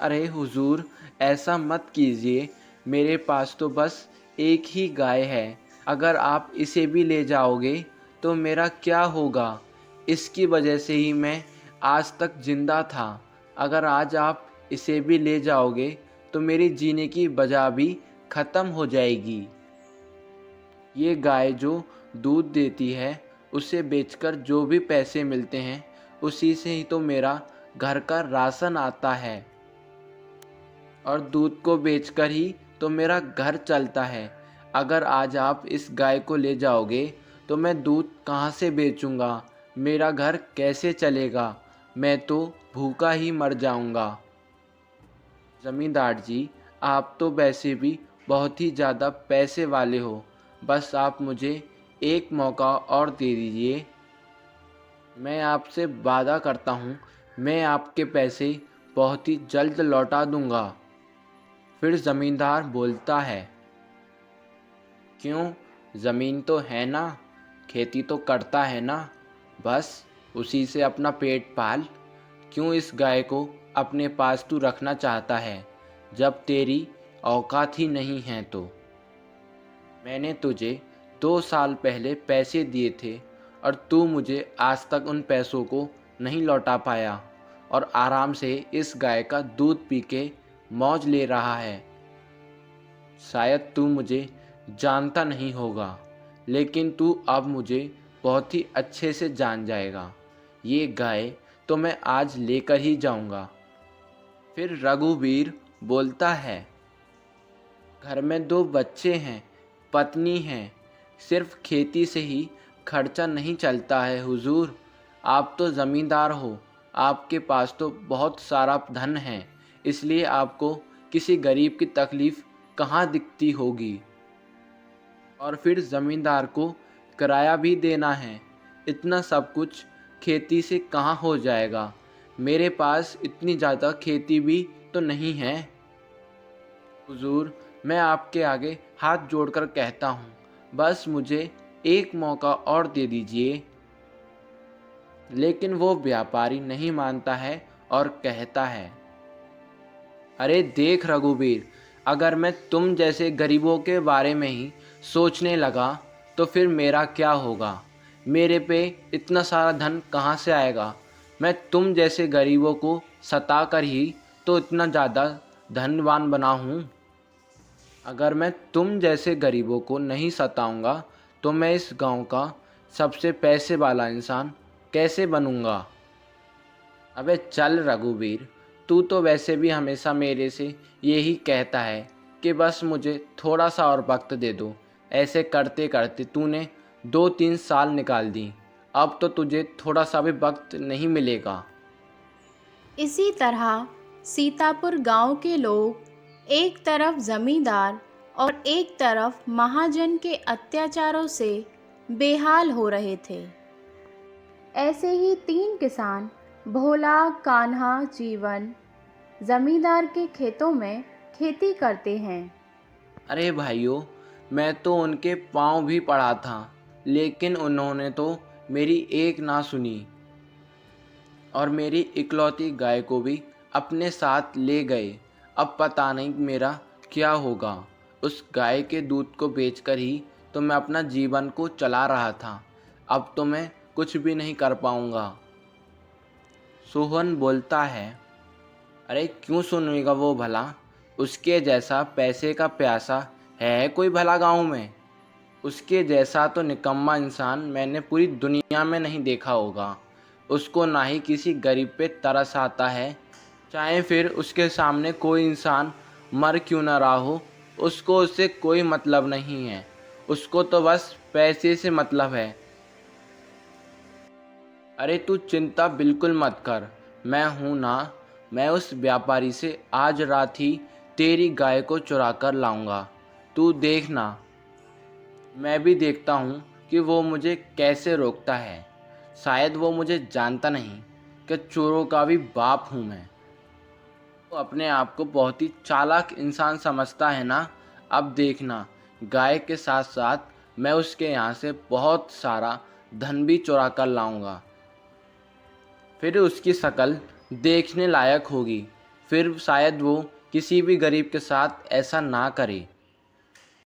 अरे हुजूर, ऐसा मत कीजिए। मेरे पास तो बस एक ही गाय है। अगर आप इसे भी ले जाओगे तो मेरा क्या होगा? इसकी वजह से ही मैं आज तक जिंदा था। अगर आज आप इसे भी ले जाओगे तो मेरी जीने की वजह भी ख़त्म हो जाएगी। ये गाय जो दूध देती है, उसे बेचकर जो भी पैसे मिलते हैं, उसी से ही तो मेरा घर का राशन आता है। और दूध को बेचकर ही तो मेरा घर चलता है। अगर आज आप इस गाय को ले जाओगे तो मैं दूध कहाँ से बेचूंगा? मेरा घर कैसे चलेगा? मैं तो भूखा ही मर जाऊंगा। ज़मींदार जी, आप तो वैसे भी बहुत ही ज़्यादा पैसे वाले हो। बस आप मुझे एक मौका और दे दीजिए। मैं आपसे वादा करता हूँ, मैं आपके पैसे बहुत ही जल्द लौटा दूंगा। फिर ज़मींदार बोलता है, क्यों? ज़मीन तो है ना, खेती तो करता है ना, बस उसी से अपना पेट पाल। क्यों इस गाय को अपने पास तू रखना चाहता है, जब तेरी औकात ही नहीं है? तो मैंने तुझे 2 साल पहले पैसे दिए थे और तू मुझे आज तक उन पैसों को नहीं लौटा पाया और आराम से इस गाय का दूध पी के मौज ले रहा है। शायद तू मुझे जानता नहीं होगा, लेकिन तू अब मुझे बहुत ही अच्छे से जान जाएगा। ये गाय तो मैं आज लेकर ही जाऊंगा। फिर रघुवीर बोलता है, घर में 2 बच्चे हैं, पत्नी है, सिर्फ खेती से ही खर्चा नहीं चलता है हुजूर। आप तो ज़मींदार हो, आपके पास तो बहुत सारा धन है, इसलिए आपको किसी गरीब की तकलीफ़ कहाँ दिखती होगी। और फिर ज़मींदार को किराया भी देना है, इतना सब कुछ खेती से कहाँ हो जाएगा? मेरे पास इतनी ज़्यादा खेती भी तो नहीं है। हुजूर, मैं आपके आगे हाथ जोड़कर कहता हूँ, बस मुझे एक मौका और दे दीजिए। लेकिन वो व्यापारी नहीं मानता है और कहता है, अरे देख रघुवीर, अगर मैं तुम जैसे गरीबों के बारे में ही सोचने लगा तो फिर मेरा क्या होगा? मेरे पे इतना सारा धन कहाँ से आएगा? मैं तुम जैसे गरीबों को सता कर ही तो इतना ज़्यादा धनवान बना हूँ। अगर मैं तुम जैसे गरीबों को नहीं सताऊंगा तो मैं इस गांव का सबसे पैसे वाला इंसान कैसे बनूंगा? अबे चल रघुवीर, तू तो वैसे भी हमेशा मेरे से यही कहता है कि बस मुझे थोड़ा सा और वक्त दे दो। ऐसे करते करते तूने 2-3 साल निकाल दी, अब तो तुझे थोड़ा सा भी वक्त नहीं मिलेगा। इसी तरह सीतापुर गांव के लोग एक तरफ जमींदार और एक तरफ महाजन के अत्याचारों से बेहाल हो रहे थे। ऐसे ही 3 किसान भोला, कान्हा, जीवन जमींदार के खेतों में खेती करते हैं। अरे भाइयों, मैं तो उनके पाँव भी पड़ा था, लेकिन उन्होंने तो मेरी एक ना सुनी और मेरी इकलौती गाय को भी अपने साथ ले गए। अब पता नहीं मेरा क्या होगा। उस गाय के दूध को बेचकर ही तो मैं अपना जीवन को चला रहा था। अब तो मैं कुछ भी नहीं कर पाऊंगा। सोहन बोलता है, अरे क्यों सुनेगा वो भला? उसके जैसा पैसे का प्यासा है कोई भला गांव में? उसके जैसा तो निकम्मा इंसान मैंने पूरी दुनिया में नहीं देखा होगा। उसको ना ही किसी गरीब पे तरस आता है, चाहे फिर उसके सामने कोई इंसान मर क्यों ना रहा हो, उसको उससे कोई मतलब नहीं है। उसको तो बस पैसे से मतलब है। अरे तू चिंता बिल्कुल मत कर, मैं हूँ ना। मैं उस व्यापारी से आज रात ही तेरी गाय को चुरा कर लाऊंगा। तू देखना, मैं भी देखता हूँ कि वो मुझे कैसे रोकता है। शायद वो मुझे जानता नहीं कि चोरों का भी बाप हूँ मैं। वो अपने आप को बहुत ही चालाक इंसान समझता है ना। अब देखना, गाय के साथ साथ मैं उसके यहाँ से बहुत सारा धन भी चुरा कर लाऊंगा। फिर उसकी शक्ल देखने लायक होगी। फिर शायद वो किसी भी गरीब के साथ ऐसा ना करे।